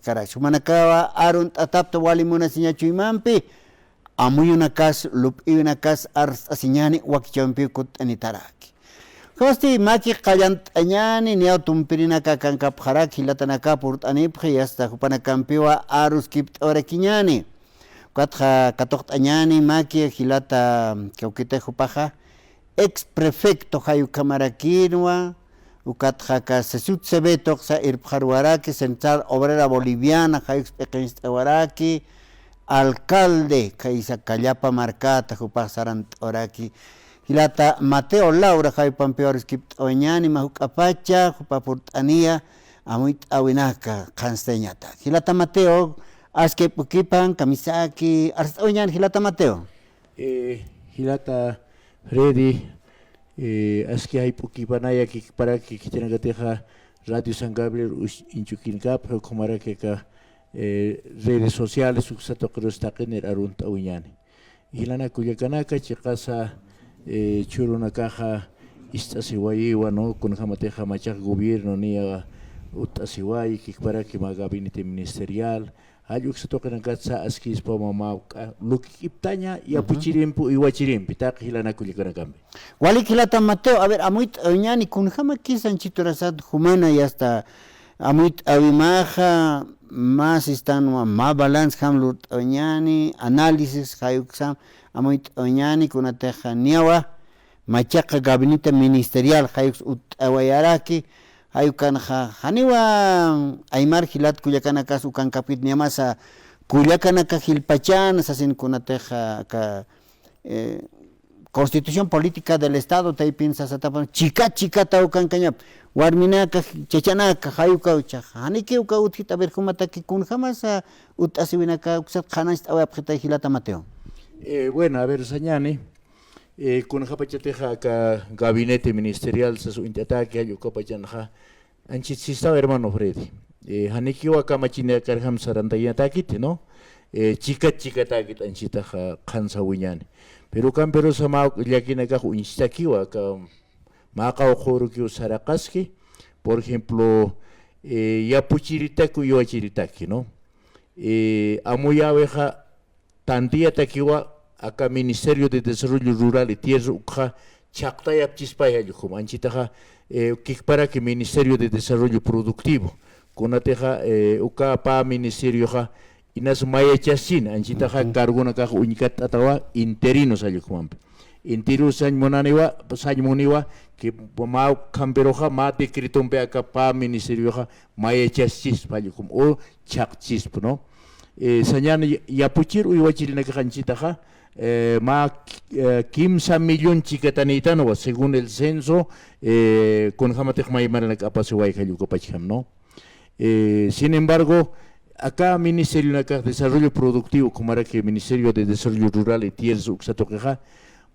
karachu manakawa arun tatapta walimuna siñachu imampi amuyunakas lup'iyunakas arst'asiñani wakichampi kut'anitaraki Kosti maki qallantañani niaw tumpirinaka kankapjaraki hilatanaka purt'anipji hasta hupanakampiwa arus kipt'awrakiñani Katja katoqt'añani maki hilata kawkita hupaja ex prefecto hayu camaraquinwa ukatjaka sesut sebetoq sa irpjarwaraki Central Obrera Boliviana hayu peqinst'awaraki alcalde kaysa kallapa marcata hupaj sarant'awraki hilata Mateo Laura hayu pampeores kipt'awañani mahuk'apacha hupa purt'aniya amuy t'awinaka qansteñata hilata Mateo aske pukipan kamisaki arst'awañani hilata Mateo hilata Freddy, aski hay pukipanaya para que kitinagateja Radio San Gabriel inchukinkap kumara que redes sociales uksato krustaqiner arunta uñani. Hilana kuyakanaka chikasa churuna caja istasiwaiwa no kun jamateja machak gobierno ni utasiwai para que ma gabinete ministerial ayuk se tocan gatsa askis pa mama lukiptaña y apuchirimpu y wachirimpi tak hilana kulikanakam wali hilata Mateo a ver amuit ñani kun jama kisan chitorasat humana y hasta amuit awimaja más están más balance hamlut ñani análisis hayuksam amuit ñani kunateja niawa machaqa gabinete ministerial hayuks utawayaraki Ayukan haniwa aymar hilat kuyakanaka ukan kapit niamasa kuyakanaka hilpachan sasin kunateja ka Constitución Política del Estado tay piensas atapan chica taukan kañap warminaka chechanaka hayuka ucha haniki uka uthita ver humataki kun jamasa utasiwinaka uksat khanas awapkhita hilata Mateo bueno a ver sañani kun japachateja ka gabinete ministerial sa su intataki ayo kapachanja anchitsista hermano Freddy hanikiwa kamachine karham sarantaya takit no chica takit anchitaja khansa wiñani pero sama yakina ka unchitakiwa ka maka okhuru ki sarakaski por ejemplo yapuchiritaku yoachiritaki no amuyaweja tantia takiwa acá Ministerio de Desarrollo Rural y Tierra ukha chaqtayap chispaya yukum anchitaja kikpara que Ministerio de Desarrollo Productivo kunateja uka pa ministerio ja inas maya chasin anchitaja cargona ka unikat atawa interinos ayukumampe interinos san monaniwa san moniwa que ma kamperoja ma decretompe acá pa ministerio ja maya chasis payukum o chaqchis no sañan yapuchir uiwachirina ka anchitaja más 15 millones chicatanitanos según el censo con jamatek maimana la capasuay kayukopacham no sin embargo acá Ministerio de Desarrollo Productivo como era que Ministerio de Desarrollo Rural y Tierras uxatokeja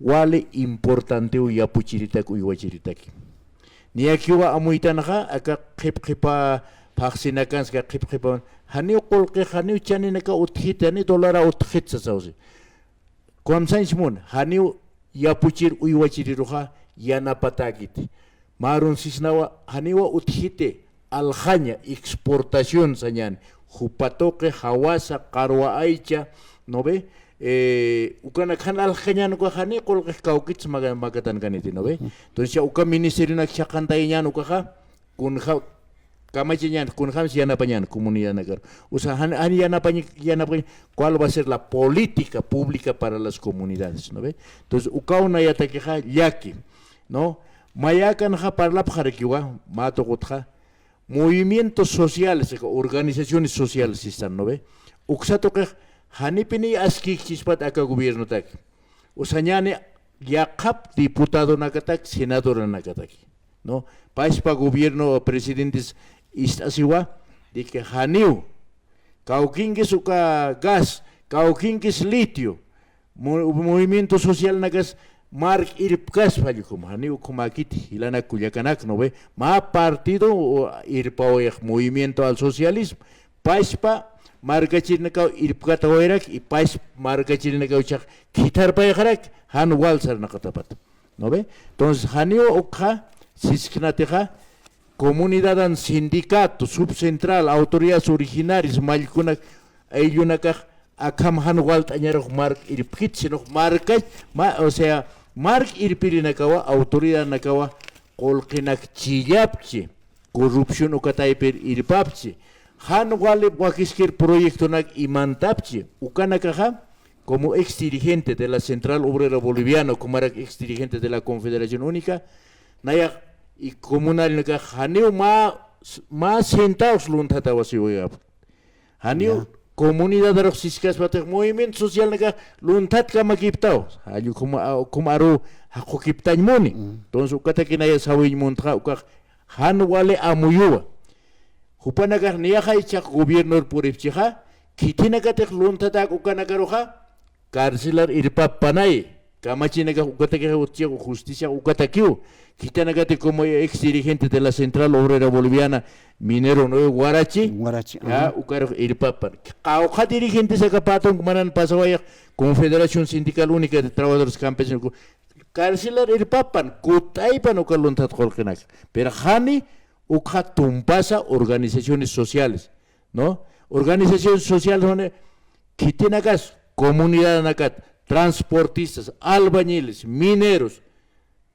wale importante u yapuchiritak u iwachiritak ni aquí wa amuitanaja acá qipqipa paxinakans ka qipqipa hani qolqi hani chaninaka uthitani dolara uthitsa sausi Kwamsanchmun haniu yapuchir uiwachiriruja yanapatagit marun sisnawa haniwa uthite aljaña exportación sañan jupatoque hawasa qarwa aicha no ve ukana kan aljaña no hani qolqi kaukits magatan kaniti no ve entonces uka ministerio na chaqantayñan ukaja kun Kamachiñan, con James Yanapañan, comunidad nagar. O sea, Yanapañan, ¿cuál va a ser la política pública para las comunidades? ¿No ve? Entonces, Ukauna Yatakeja, Yaki, ¿no? Mayakan Japarla Pajarekiwa, Mato Gotja, movimientos sociales, organizaciones sociales están, ¿no ve? Uxatoke, Hanipini Aski Chispat Aka gobierno tak. O sea, Yakap, diputado Nakatak, senador Nakatak, ¿no? Paispa gobierno, presidentes Istasiwa, de que Haniu, Cauquinques uka gas, Cauquinques litio, movimiento social nagas, Mark Irpkas, Falukum, Haniu Kumakiti, Ilana Kuyakanak, no ve, ma partido Irpaoyak, movimiento al socialismo, Paispa, Margachirnaka Irpkataoerak, y Pais Margachirnaka Uchak, Kitar Payarak, Han Walser Nakatapat, no ve, entonces Haniu Ukha, Siskinateja, comunidad an sindicato, subcentral, autoridades originarias, malkunak, ayunakaj, akam han walt añarok mark irpit, sino marca, o sea, mark irpirinakawa, autoridad nakawa, kolkinak chillapchi, corrupción ukatayper irpapchi, han wale wakiskir proyecto nak imantapchi, ukanakaja, como ex dirigente de la Central Obrera Boliviana, como era ex dirigente de la Confederación Única, naya y comunal naka haneu más centavos luntata wasiwaya. Haneu comunidad de los ciscas batek movimiento social naka luntat kama kiptao. Hayu como aro hako kiptañ moni. Entonces ukata kinaya sawi montra ukak han wale amuyuwa. Hupanaka niyaha ichak gobierno puripchiha, kitinaka tek luntatak ukanaka roja. Karcelar irpa panay, kamachinaga ukatake justicia ukatakiu, kitanagate como ex dirigente de la Central Obrera Boliviana, minero no Guarachi, ya ukaro irpa pan. Kauja dirigente se capatón manan pasawaya Confederación Sindical Única de Trabajadores Campesinos. Karcelar irpa pan, kutay pan ukaluntat kolkenak. Pero hani ukha tumpasa organizaciones sociales, ¿no? Organizaciones sociales donde kitinagas comunidad nacat, transportistas, albañiles, mineros,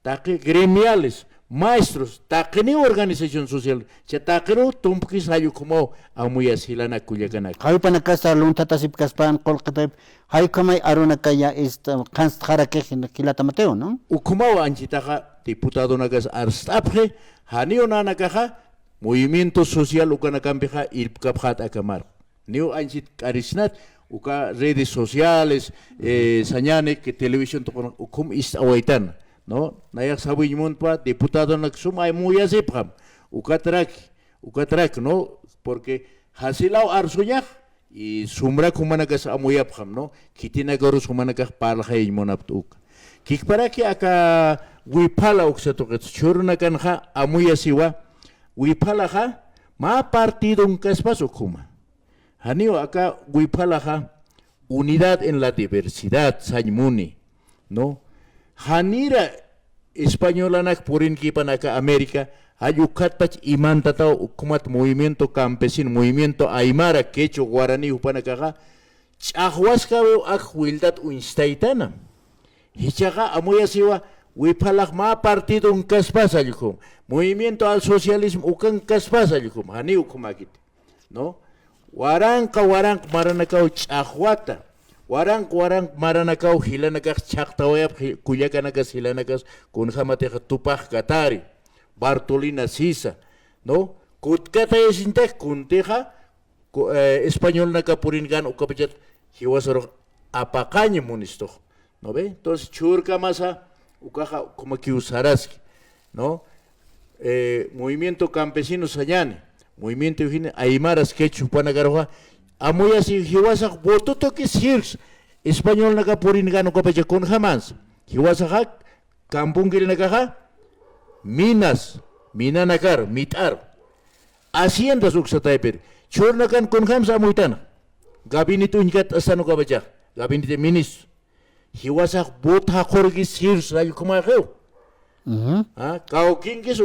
gremiales, maestros, ni organización social, se taquero tumpkis hayu como amuyas hilana kuyakanak. Hayu panakasa luntata sipkaspan kolkatay, hayu kamay arunakaya kanstara kilata Mateo, ¿no? Ukumao anchitaja diputado nagas arstapje, hanio nanakaja, movimiento social ukanakampeja irpkaphat akamar. Niu anchit karisnat, uka redes sociales, sañane que televisión tokon ukum is awaitan, no? Nayak sabi pa diputado nak sumay muy azipam, ukatrak, no? Porque hasilao arsuyak y sumra kumanakas amuyapam, no? Kitina gorus kumanakas palhay monaptuk. Kikparaki aka wipala uksatoket churna kanha amuyasiwa, wipala ha ma partido un kaspasukuma. Hanio acá wipalaja unidad en la diversidad sañmuni, ¿no? Hanira española nak purin kipan acá América ayukatpach imantatao ukumat movimiento campesino, movimiento aymara quechua guaraní upanakaja chahwaska veo ak wildat uinstaitana. Hichaga amuyasiwa wipalaj ma partido un kaspasa yukum, movimiento al socialismo ukan kaspasa yukum, hani ukumakit, ¿no? Waranka maranakaw chahwata. Warank maranakaw hilanakak chaktawayap kuyakanakas hilanakas kunjamateja tupaj katari. Bartolina Sisa, ¿no? Kutkata esintek kunteja español nakapuringan ukapachat hiwasaro apacañe munisto, ¿no ve? Entonces churka masa ukaja como que usaraski, ¿no? Movimiento campesino sañane. Movimiento aymaras quechua panagaroja amuyasi hiwasak bototo que sirs español naga purin gano copecha con jamás hiwasak kampungil nagaja minas minanakar mitar haciendas uksatayper chornakan con jams amuytana gabinete unkat asano copecha gabinete ministro hiwasak bot hakorgi sirs rayo como ageo. Cauquingues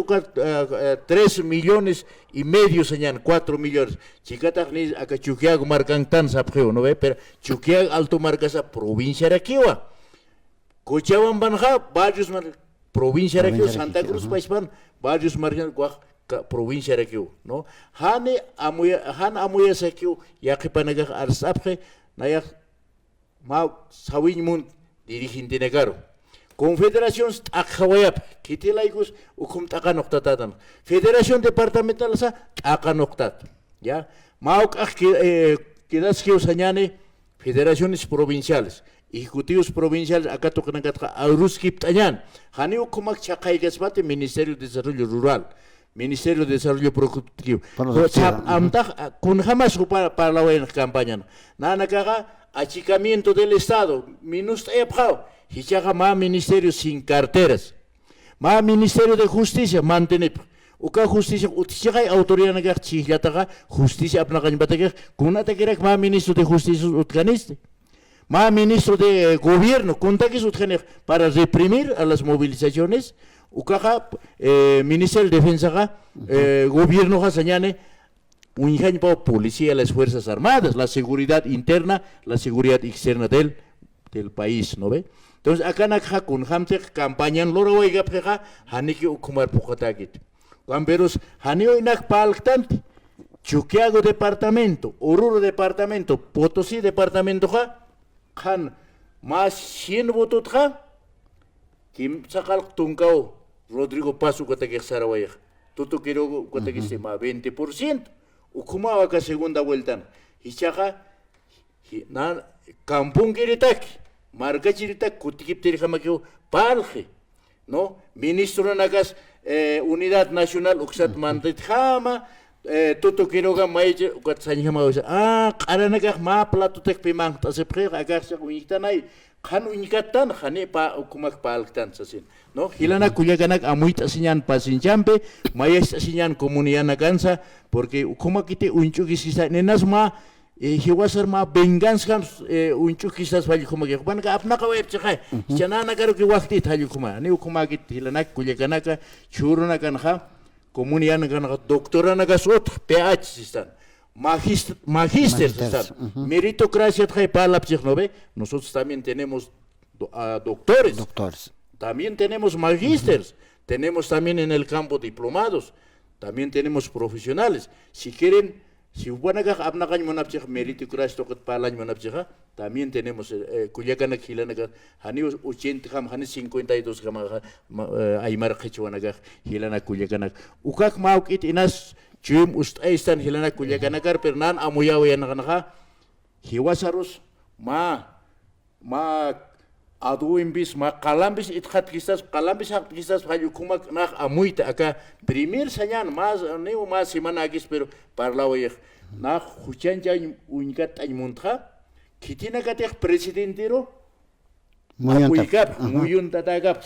3 millones y medio señan 4 millones. Chicatas ni acá Chuquiago marcan tan sapgeo, ¿no ve? Pero Chuquiago alto marca esa provincia de Araquiwa. Cochaban banja, varios provincia de Araquiwa, Santa Cruz Paispan, varios marcan provincia de Araquiwa, ¿no? Han amuya saquiu, ya que panaga arsapge, nayak ma sawin dirigente negaro. Confederación Akawayap, Kitilaicus, Ukum Takanoctatan. Federación Departamental Sa Takanoctat. Ya, Mauk Kidaski Usañane, Federaciones Provinciales, Ejecutivos Provinciales, Akatokanaka, Auruskip Tañan, Haneu Kumak Chakaigasbate, Ministerio de Desarrollo Rural, Ministerio de Desarrollo Productivo. Con jamás para la buena campaña. Nanakaga, achicamiento del Estado, minus Epao. Hichaga ma ministerio sin carteras, ma ministerio de justicia mantener, uka justicia utichaga autoridad naga chihlataga justicia apnagan batega, kunata kerek ma ministro de justicia utganiste, ma ministro de gobierno, kuntakis utganer para reprimir a las movilizaciones, ukaja Ministerio de Defensa gobierno ja señane un policía, las Fuerzas Armadas, la seguridad interna, la seguridad externa del país, ¿no ve? Entonces acá nakha kun hamte campaña loro oiga pega haniki ukumar pukotakit. Camperos hanio inak palktante. Chuquiago departamento, Oruro departamento, Potosí departamento ja han más 100 votos ja kim sakal tungkao Rodrigo Pasu kata que Sarawaya. Tuto quiero kata que se ma 20%. Ukuma waka segunda vuelta. Hichaja na kampung kiritak marca chiritak kutikip tirjamakio palje. No, ministro nagas Unidad Nacional uksat mandat jama Tuto Quiroga Maije, Gatsanyama, Karanagak Ma Plato Tek Pimang, as a prayer, Agas Unitanai, Kan Unikatan, Hanepa, Ukumak Paltan Sasin. No, Hilana Kuyaganak, Amuit Asinan Pasinjampe, Mayes Asinan Comuniana Gansa, porque Ukumakite Unchukis Nenasma, he was ma Benganskams, Unchukisas Valukumak, one gap Nakaway, Chanana Garuki Wakti Talukuma, New Kumakit, Hilanak, Kuyaganaka, Churunaganha. Comuniana gana doctora nagas otro PH están magíster están meritocracia trae palabras no ve nosotros también tenemos doctores también tenemos magísters tenemos también en el campo diplomados también tenemos profesionales si quieren si buena abnagan monapchig meritocracia tocat palan monapchig también tenemos Culiacán Gilanaga hani 80 ham hani 52 ham Aymar Quechuanaga Gilana Culiacán ukak mauk it inas chum ustan Gilana Culiacán pernan amuyawayanaganaga hiwasarus ma aduimbis ma calambis ithat quizás hayukumak nach amuita acá primer sañan más neo más semana aquí pero parlaway nach huchanja unikat aymunta kitina katek presidentero muy un tatagap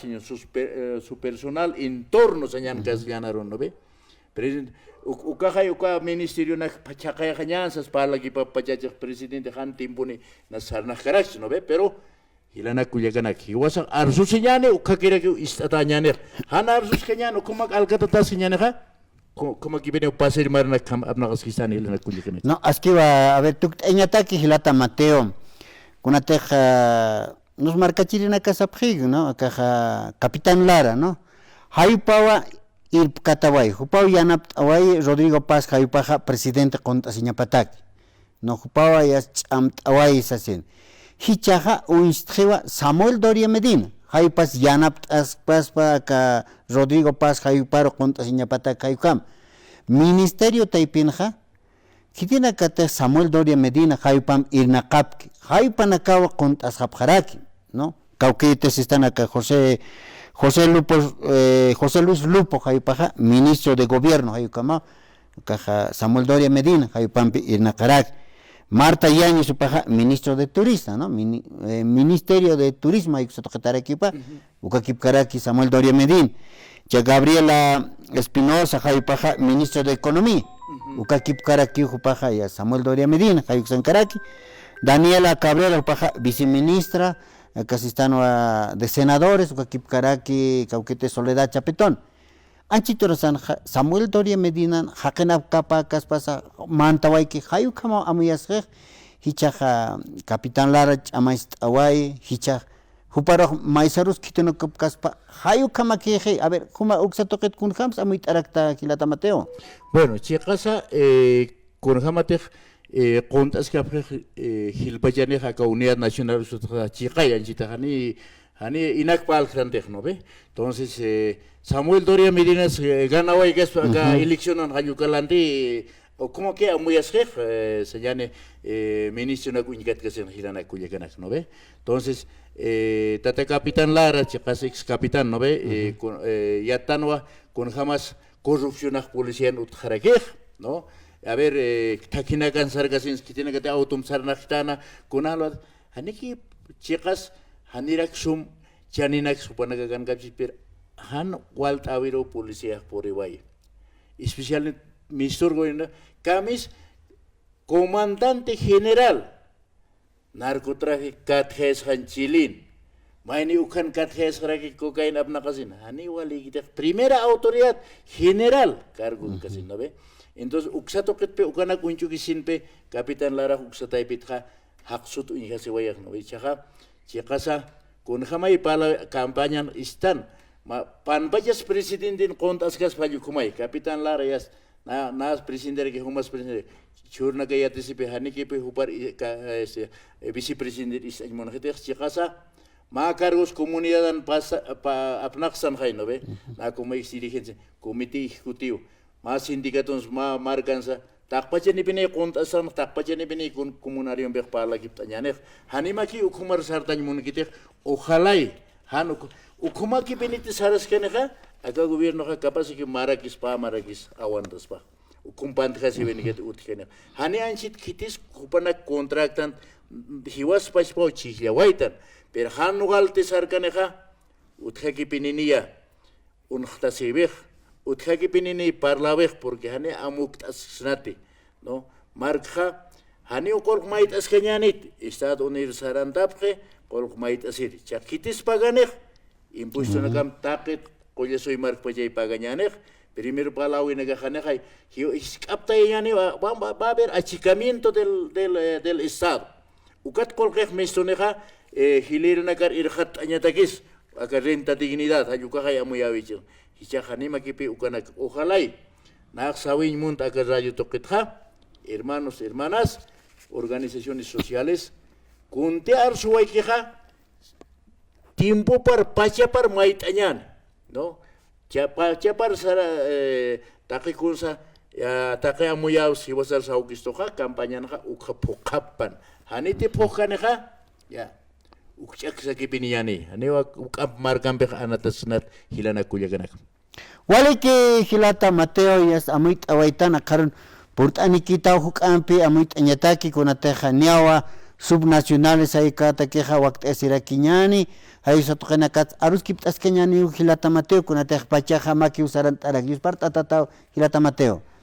su personal entorno sañan gas ganaron no ve presidente uka ministerio na pachakaya kanyansas palagi papachach presidente han timpuni na sarna karash no ve pero Hilana Culiacán Hiwasa Arsus señane ukakira que istatañane han Arsus keñano como alcatata señane como que viene pasar marna abnagas quistan Hilana Culiacán no aski va a ver tú en ataque Hilata Mateo con teja nos marca chirina casa prig no acá Capitán Lara no Hayupawa ir Cataway Hupau yanap away Rodrigo Paz Hayupaja presidente contra Siñapataki no Hupawa ya away sasin Hichaja uinstrewa Samuel Doria Medina. Haypas yanap as paspa ka Rodrigo Paz hayuparo contra Siñapata Kayukam. Ministerio Taipinja. Kitina kate Samuel Doria Medina hayupam irnakapki. Hayupanakawa contra Ashabjaraki, ¿no? Cauquites están acá José Luis Lupo hayupaja ministro de gobierno hayukama. Caja Samuel Doria Medina hayupam irnakaraki. Marta Yañez Upaja, ministro de Turismo, ¿no? Ministerio de Turismo, hay que tocar aquí, Ukakipkaraki, Samuel Doria Medín. Ya Gabriela Espinosa, Hayupaja, ministro de Economía. Ukakipkaraki, Upaja, ya Samuel Doria Medín, Hayuksankaraki. Daniela Cabrera Upaja, viceministra, Casistano de Senadores, Ukakipkaraki, Cauquete Soledad Chapetón. Anchitorosan Samuel Doria Medina Hakenap Kapa Kaspasa Mantawaiki Hayukama Amuyasre Hichaja Capitán Lara Amaist Away Hichaj Huparo Maisarus Kitano Kaspa Hayukama Kije a ver Kuma Uxatoket Kunhams Amuit Arakta Kilata Mateo. Bueno, Chicasa Kunhamate Contas Capre Hilpayane Haka Unidad Nacional Chicaya Chitahani Hani inak pal krantech no ve. Entonces Samuel Doria Medina gana hoy que acá elección en Hayucalante o como que muy asjef se llame ministro na kuñikat que se Hilana Culiacán no ve. Entonces tata capitán Lara chicas ex capitán no ve ya tanwa con jamás corrupción a policía en utjarakej no. A ver takina kan sargasin que tiene que te autom sarnachtana con algo haniki chicas Hanirak sum chaninak supanagan kapsipir han walt awiro policía por igual. Especialmente ministro gobierno Camis comandante general narcotráfico Katjes Hanchilin Maini ukan katjes raki cocaína abna casina. Hani wali primera autoridad general cargo casina ve. Entonces uksato ketpe ukana kunchuki sinpe Capitán Lara uksatay pitja haksut unya se wayak no ve chaha chikasa kun hamay pala campaña istan ma panbayas presidentin kontas kas paju kumai Capitán Lara yas nas presidente que humas presidente churna que ya tisipe hani que pe hupar vicepresidente is monjete chikasa ma cargos comunidad apnaksan hay no ve na como dirigencia comité ejecutivo más sindicatos más marcansa takpache ni bine kontasan takpache ni bine comunario be pala kiptanyane hanima ki ukumar sartan munkite ojalá han ukuma ki bine saras kenega aga gobierno ka capaz que marakis awantas pa ukumpan khasi bine get utkene hani anchit kitis kupana contractan hiwas paspo chihya waitan pero han nugalte sarkanega utkaki pininiya unkhtasibih utkaki pinini parlabih porque hani amuktas snati no markha hani ukolk mait askenyanit estado unir sarantapke kolk mait asir chakitis paganek impuesto nakam takit kolya soy mark pajay paganyanek primero palawi nagahanekay iskapta yani va a haber achicamiento del estado ukat kolkeh mestoneja hilir nakar irhat anyatakis agar renta dignidad ayuka kaya muyawichil hichahani makipi ukanak ojalá nak sawin munt agar rayo tokitha hermanos hermanas organizaciones sociales kuntear suway kija tiempo par pacha par maitañan no chapar sara takikunsa take amuyaw si wasar sa ukistoka kampanya naka ukhapokapan haniti pokaneha ya ukchak sa kipiniyani anewa ukap markampe anatasnat hilana kulyaganak wale que hilata Mateo yas amuit awaitana karon purtani kita hukampi amuit anyataki kunateja niawa subnacionales ay kata keja wakt esirakiñani hay sotukena kat arus kiptas keñani hilata Mateo kunateja pachaja maki usaran taragius partatata hilata Mateo